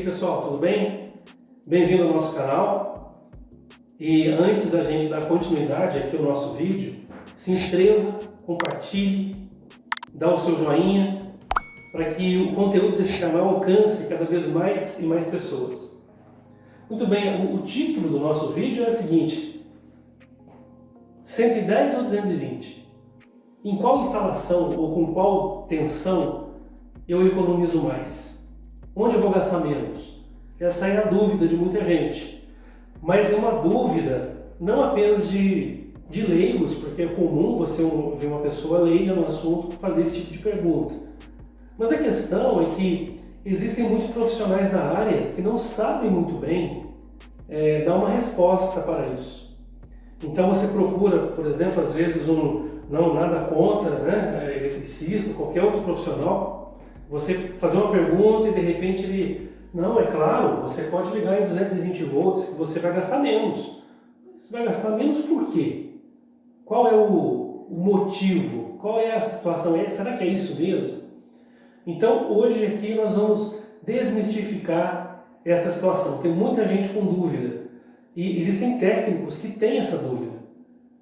pessoal, tudo bem? Bem-vindo ao nosso canal. E antes da gente dar continuidade aqui ao nosso vídeo, se inscreva, compartilhe, dá o seu joinha para que o conteúdo desse canal alcance cada vez mais e mais pessoas. Muito bem, o título do nosso vídeo é o seguinte: 110 ou 220? Em qual instalação ou com qual tensão eu economizo mais? Onde eu vou gastar menos? Essa é a dúvida de muita gente. Mas é uma dúvida não apenas de leigos, porque é comum você ver uma pessoa leiga no assunto fazer esse tipo de pergunta. Mas a questão é que existem muitos profissionais da área que não sabem muito bem dar uma resposta para isso. Então você procura, por exemplo, às vezes nada contra, né, eletricista, qualquer outro profissional, você fazer uma pergunta e de repente ele, não, é claro, você pode ligar em 220 volts que você vai gastar menos. Você vai gastar menos por quê? Qual é o motivo? Qual é a situação? Será que é isso mesmo? Então hoje aqui nós vamos desmistificar essa situação. Tem muita gente com dúvida e existem técnicos que têm essa dúvida.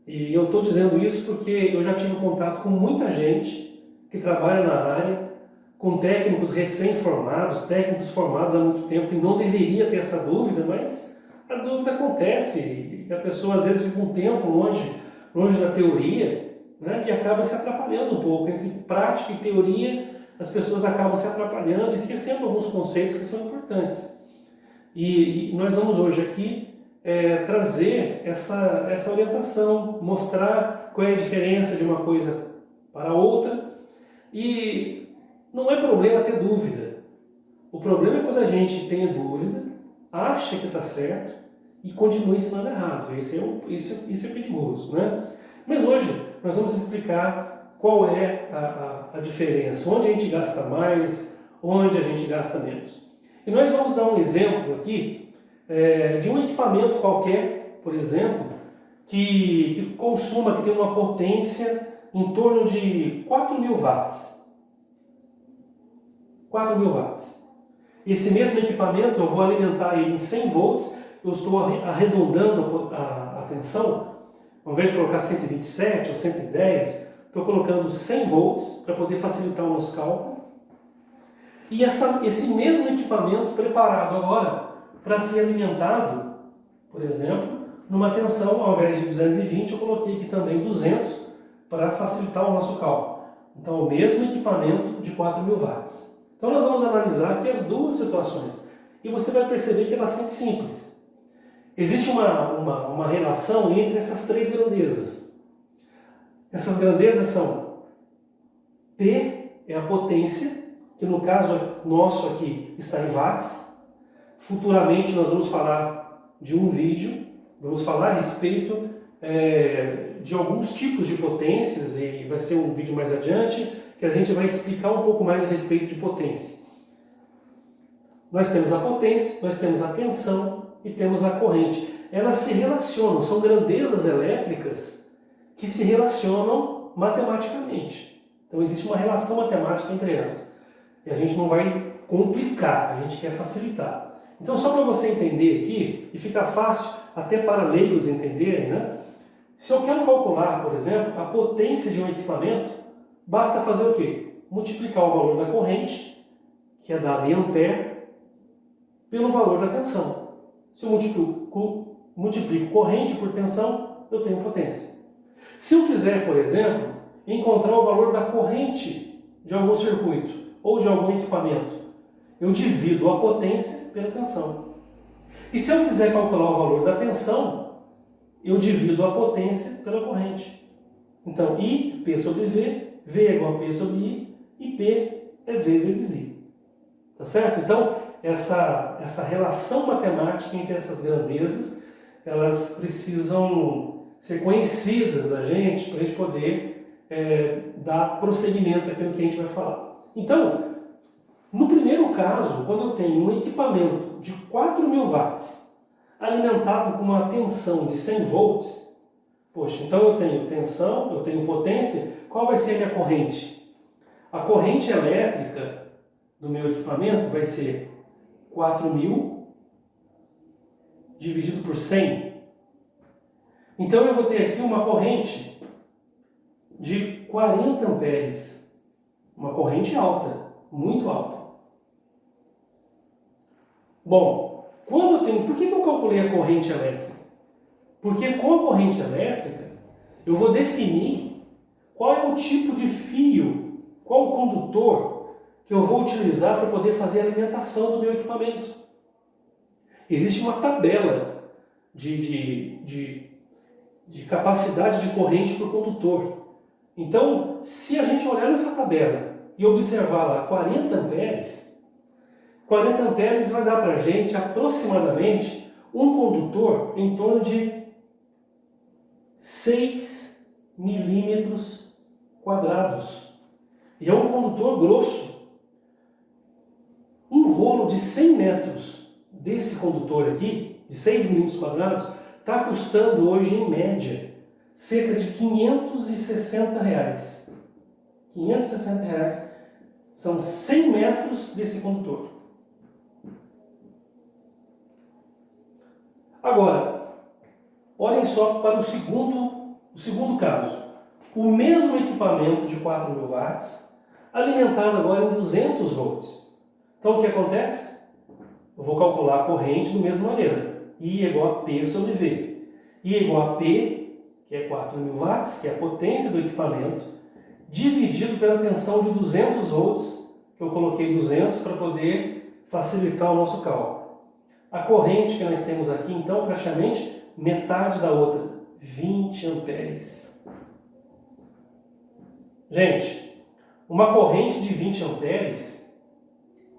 E eu estou dizendo isso porque eu já tive contato com muita gente que trabalha na área, com técnicos recém-formados, técnicos formados há muito tempo que não deveria ter essa dúvida, mas a dúvida acontece e a pessoa às vezes fica um tempo longe da teoria, né, e acaba se atrapalhando um pouco. Entre prática e teoria, as pessoas acabam se atrapalhando e esquecendo alguns conceitos que são importantes. E nós vamos hoje aqui trazer essa orientação, mostrar qual é a diferença de uma coisa para outra. E não é problema ter dúvida. O problema é quando a gente tem dúvida, acha que está certo e continua ensinando errado. Isso é perigoso, né? Mas hoje nós vamos explicar qual é a diferença, onde a gente gasta mais, onde a gente gasta menos. E nós vamos dar um exemplo aqui de um equipamento qualquer, por exemplo, que tem uma potência em torno de 4.000 watts. 4.000 watts. Esse mesmo equipamento eu vou alimentar ele em 100 volts, eu estou arredondando a tensão, ao invés de colocar 127 ou 110, estou colocando 100 volts para poder facilitar o nosso cálculo. E esse mesmo equipamento preparado agora para ser alimentado, por exemplo, numa tensão, ao invés de 220, eu coloquei aqui também 200 para facilitar o nosso cálculo. Então, o mesmo equipamento de 4.000 watts. Então nós vamos analisar aqui as duas situações e você vai perceber que é bastante simples. Existe uma relação entre essas três grandezas. Essas grandezas são P é a potência, que no caso nosso aqui está em watts. Futuramente nós vamos falar de um vídeo, vamos falar a respeito de alguns tipos de potências e vai ser um vídeo mais adiante, que a gente vai explicar um pouco mais a respeito de potência. Nós temos a potência, nós temos a tensão e temos a corrente. Elas se relacionam, são grandezas elétricas que se relacionam matematicamente. Então existe uma relação matemática entre elas. E a gente não vai complicar, a gente quer facilitar. Então só para você entender aqui, e ficar fácil até para leigos entenderem, né? Se eu quero calcular, por exemplo, a potência de um equipamento, basta fazer o quê? Multiplicar o valor da corrente, que é dado em ampere, pelo valor da tensão. Se eu multiplico corrente por tensão, eu tenho potência. Se eu quiser, por exemplo, encontrar o valor da corrente de algum circuito ou de algum equipamento, eu divido a potência pela tensão. E se eu quiser calcular o valor da tensão, eu divido a potência pela corrente. Então, I, P sobre V, V é igual a P sobre I, e P é V vezes I. Tá certo? Então, essa relação matemática entre essas grandezas, elas precisam ser conhecidas da gente para a gente poder dar prosseguimento àquilo que a gente vai falar. Então, no primeiro caso, quando eu tenho um equipamento de 4.000 watts alimentado com uma tensão de 100 volts, poxa, então eu tenho tensão, eu tenho potência, qual vai ser a minha corrente? A corrente elétrica do meu equipamento vai ser 4.000 dividido por 100. Então eu vou ter aqui uma corrente de 40 amperes. Uma corrente alta, muito alta. Bom, quando eu tenho... Por que eu calculei a corrente elétrica? Porque com a corrente elétrica eu vou definir qual é o tipo de fio, qual o condutor que eu vou utilizar para poder fazer a alimentação do meu equipamento. Existe uma tabela de capacidade de corrente por condutor. Então, se a gente olhar nessa tabela e observar lá 40 amperes, 40 amperes vai dar para a gente aproximadamente um condutor em torno de 6 milímetros quadrados. E é um condutor grosso. Um rolo de 100 metros desse condutor aqui, de 6 milímetros quadrados, está custando hoje, em média, cerca de R$560. R$560 são 100 metros desse condutor. Agora, olhem só para o segundo caso. O mesmo equipamento de 4.000 watts, alimentado agora em 200 volts. Então, o que acontece? Eu vou calcular a corrente da mesma maneira. I é igual a P sobre V. I é igual a P, que é 4.000 watts, que é a potência do equipamento, dividido pela tensão de 200 volts, que eu coloquei 200 para poder facilitar o nosso cálculo. A corrente que nós temos aqui, então, praticamente metade da outra, 20 amperes. Gente, uma corrente de 20 amperes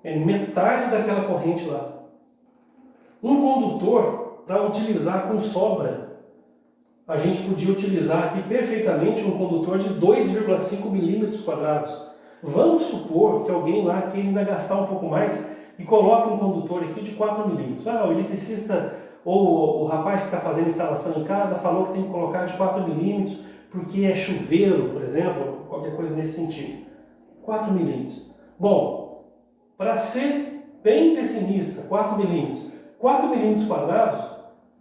é metade daquela corrente lá. Um condutor, para utilizar com sobra, a gente podia utilizar aqui perfeitamente um condutor de 2,5 milímetros quadrados. Vamos supor que alguém lá queira ainda gastar um pouco mais e coloque um condutor aqui de 4 milímetros. O eletricista ou o rapaz que está fazendo instalação em casa falou que tem que colocar de 4 milímetros porque é chuveiro, por exemplo, qualquer coisa nesse sentido. 4 milímetros. Bom, para ser bem pessimista, 4 milímetros. 4 milímetros quadrados,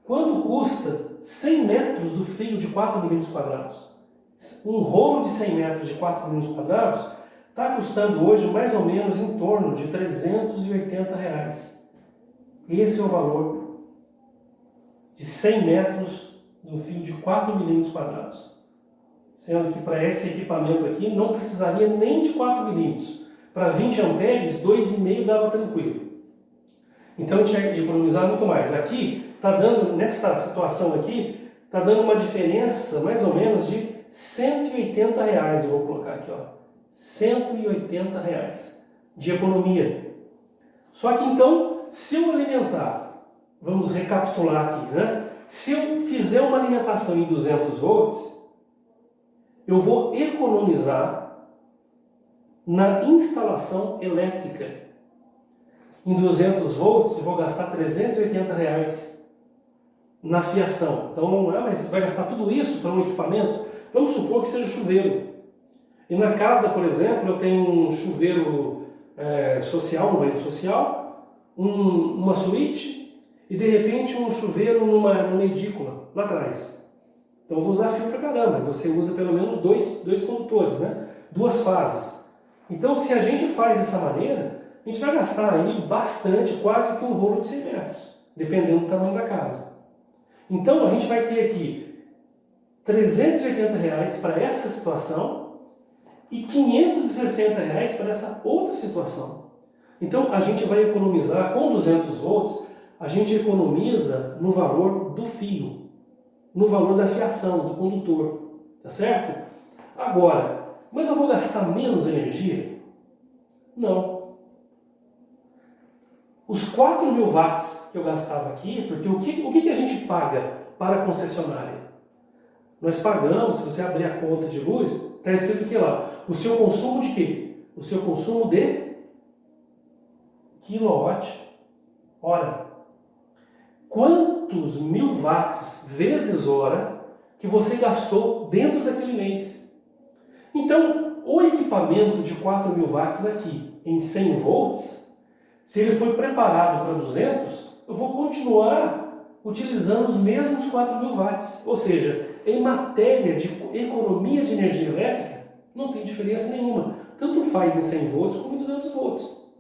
quanto custa 100 metros do fio de 4 milímetros quadrados? Um rolo de 100 metros de 4 milímetros quadrados está custando hoje mais ou menos em torno de R$380. Esse é o valor de 100 metros do fio de 4 milímetros quadrados. Sendo que para esse equipamento aqui não precisaria nem de 4 milímetros. Para 20 amperes, 2,5 dava tranquilo. Então eu tinha que economizar muito mais. Aqui está dando, nessa situação aqui, está dando uma diferença mais ou menos de R$180. Eu vou colocar aqui, ó. R$180 de economia. Só que então, se eu alimentar, vamos recapitular aqui, né? Se eu fizer uma alimentação em 200 volts, eu vou economizar na instalação elétrica. Em 200 volts, eu vou gastar R$380 na fiação. Então, mas vai gastar tudo isso para um equipamento? Vamos supor que seja chuveiro. E na casa, por exemplo, eu tenho um chuveiro social, um banheiro social, uma suíte e de repente um chuveiro numa edícula lá atrás. Então eu vou usar fio pra caramba. Você usa pelo menos dois condutores, né? 2 fases. Então, se a gente faz dessa maneira, a gente vai gastar aí bastante, quase que um rolo de 100 metros, dependendo do tamanho da casa. Então, a gente vai ter aqui R$380 para essa situação e R$560 para essa outra situação. Então, a gente vai economizar, com 200 volts, a gente economiza no valor do fio, no valor da fiação, do condutor, tá certo? Agora, mas eu vou gastar menos energia? Não. Os 4.000 watts que eu gastava aqui, porque o que a gente paga para a concessionária? Nós pagamos, se você abrir a conta de luz, está escrito aqui lá, o seu consumo de quê? O seu consumo de quilowatt-hora. Quantos 1.000 watts vezes hora que você gastou dentro daquele mês? Então, o equipamento de 4.000 watts aqui, em 100 volts, Se ele foi preparado para 200, eu vou continuar utilizando os mesmos 4.000 watts. Ou seja, em matéria de economia de energia elétrica, não tem diferença nenhuma. Tanto faz em 100 volts como em 200 volts.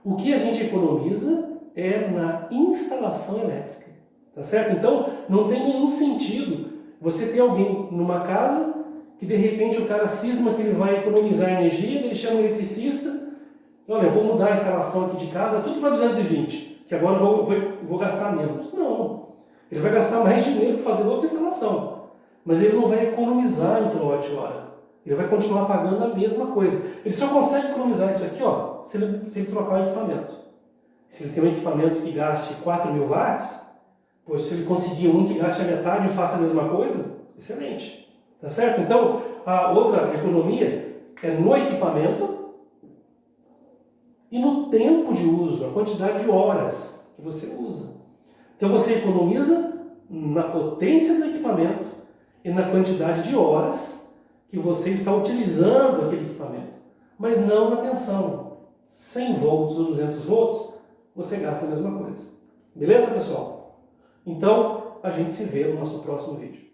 O que a gente economiza é na instalação elétrica. Tá certo? Então, não tem nenhum sentido você ter alguém numa casa que de repente o cara cisma que ele vai economizar energia, ele chama o eletricista, olha, eu vou mudar a instalação aqui de casa, tudo para 220, que agora eu vou gastar menos. Não, ele vai gastar mais dinheiro para fazer outra instalação, mas ele não vai economizar em quilowatt-hora, ele vai continuar pagando a mesma coisa. Ele só consegue economizar isso aqui, ó, se ele trocar o equipamento. Se ele tem um equipamento que gaste 4.000 watts, pois se ele conseguir um que gaste a metade e faça a mesma coisa, excelente. Tá certo? Então, a outra economia é no equipamento e no tempo de uso, a quantidade de horas que você usa. Então, você economiza na potência do equipamento e na quantidade de horas que você está utilizando aquele equipamento, mas não na tensão. 100 volts ou 200 volts, você gasta a mesma coisa. Beleza, pessoal? Então, a gente se vê no nosso próximo vídeo.